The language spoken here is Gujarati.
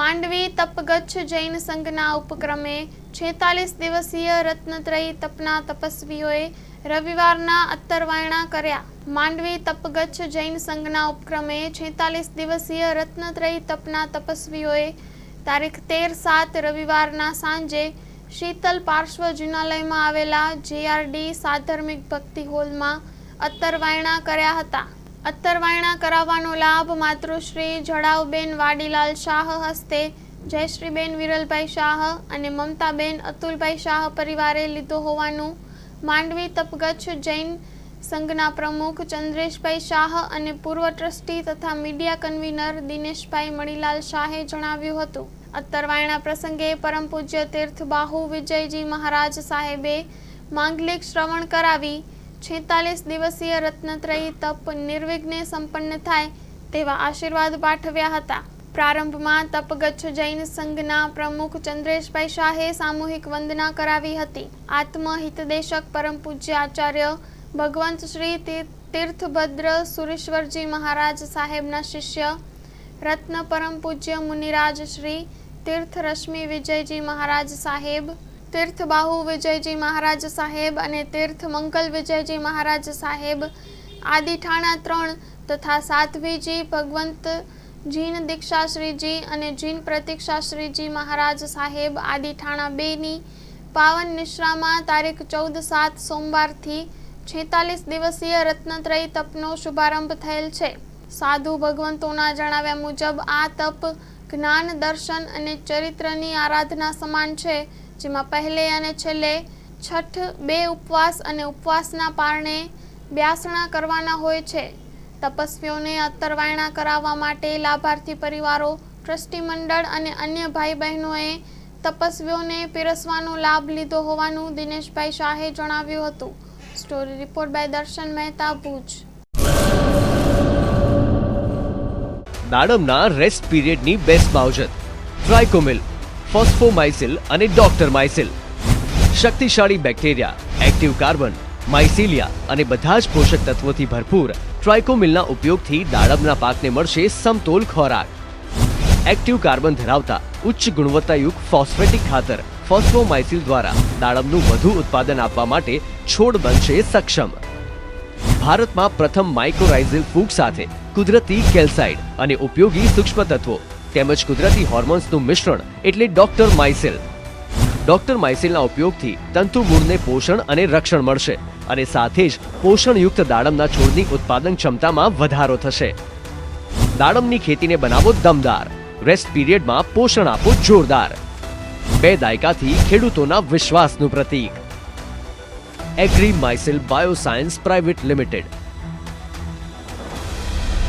માંડવી તપગચ્છ જૈન સંઘના ઉપક્રમે 46 દિવસીય રત્નત્રયી તપના તપસ્વીઓએ રવિવારના અત્તરવાયણા કર્યા. માંડવી તપગચ્છ જૈન સંઘના ઉપક્રમે 46 દિવસીય રત્નત્રયી તપના તપસ્વીઓએ તારીખ 13/7 રવિવારના સાંજે શીતલ પાર્શ્વ જિનાલયમાં આવેલા JRD સાધર્મિક ભક્તિ હોલમાં અત્તરવાયણા કર્યા હતા. અત્તરવાયણા કરાવવાનો લાભ માતૃશ્રી જડાવબેન વાડીલાલ શાહ હસ્તે જયશ્રીબેન વિરલભાઈ શાહ અને મમતાબેન અતુલભાઈ શાહ પરિવારે લીધો હોવાનું માંડવી તપગચ્છ જૈન સંઘના પ્રમુખ ચંદ્રેશભાઈ શાહ અને પૂર્વ ટ્રસ્ટી તથા મીડિયા કન્વીનર દિનેશભાઈ મણીલાલ શાહે જણાવ્યું હતું. અત્તરવાયણા પ્રસંગે પરમ પૂજ્ય તીર્થબાહુ વિજયજી મહારાજ સાહેબે માંગલિક શ્રવણ કરાવી 46 દિવસીય રત્નત્રયી તપ નિર્વિઘ્ને સંપન્ન થાય તેવા આશીર્વાદ પાઠવ્યા હતા. પ્રારંભમાં તપગચ્છ જૈન સંઘના પ્રમુખ ચંદ્રેશભાઈ શાહે સામૂહિક વંદના કરાવી હતી. આત્મહિતદેશક પરમ પૂજ્ય આચાર્ય ભગવંત શ્રી તીર્થભદ્ર સુરેશ્વરજી મહારાજ સાહેબના શિષ્ય રત્ન પરમ પૂજ્ય મુનિરાજ શ્રી તીર્થ રશ્મિ વિજયજી મહારાજ સાહેબ, તીર્થબાહુ વિજયજી મહારાજ સાહેબ અને તીર્થ મંગલ વિજયજી મહારાજ સાહેબ આદિ ઠાણા 3 તથા સાધ્વીજી ભગવંત જીન દીક્ષાશ્રીજી અને જીન પ્રતીક્ષાશ્રીજી મહારાજ સાહેબ આદિ ઠાણા 2ની પાવન નિશ્રામાં તારીખ 14/7 સોમવારથી 46 દિવસીય રત્નત્રયી તપનો શુભારંભ થયેલ છે. સાધુ ભગવંતોના જણાવ્યા મુજબ આ તપ જ્ઞાન, દર્શન અને ચરિત્રની આરાધના સમાન છે, જેમાં પહેલે અને છેલ્લે છઠ 2 ઉપવાસ અને ઉપવાસના પારણે બ્યાસણા કરવાના હોય છે. તપસ્વીઓને અત્તરવાયણા કરાવવા માટે લાભાર્થી પરિવારો, ટ્રસ્ટી મંડળ અને અન્ય ભાઈ બહેનોએ તપસ્વીઓને પીરસવાનો લાભ લીધો હોવાનું દિનેશભાઈ શાહે જણાવ્યું હતું. સ્ટોરી રિપોર્ટ બાય દર્શન મહેતા, ભુજ. દાડમના રેસ્ટ પીરિયડની બેસ્ટ માવજત ટ્રાઇકોમિલ, ફોસ્ફોમાઇસિલ અને ડોક્ટર માઇસિલ. શક્તિશાળી બેક્ટેરિયા, એક્ટિવ કાર્બન, માઇસિલિયા અને બધા જ પોષક તત્વોથી ભરપૂર ટ્રાઇકોમિલના ઉપયોગથી દાડમના પાકને મળશે સમતોલ ખોરાક. એક્ટિવ કાર્બન ધરાવતા ઉચ્ચ ગુણવત્તાયુક્ત ફોસ્ફેટિક ખાતર ફોસ્ફોમાઇસિલ દ્વારા દાડમનું વધુ ઉત્પાદન આપવા માટે છોડ બનશે સક્ષમ. ભારતમાં પ્રથમ માઇક્રોરાઇઝલ ફૂગ સાથે કુદરતી કેલ્સાઇડ અને ઉપયોગી સૂક્ષ્મ તત્વો તેમજ કુદરતી હોર્મોન્સનું મિશ્રણ એટલે ડોક્ટર માઇસિલ. ડોક્ટર માઇસિલના ઉપયોગથી તંતુ મૂળને પોષણ અને રક્ષણ મળશે અને સાથે જ પોષણયુક્ત દાડમના છોડની ઉત્પાદન ક્ષમતામાં વધારો થશે. દાડમની ખેતીને બનાવો દમદાર, રેસ્ટ પીરિયડમાં પોષણ આપો જોરદાર. 2 દાયકાથી ખેડૂતોના વિશ્વાસનું પ્રતીક. Agri Mycil Bioscience Private limited.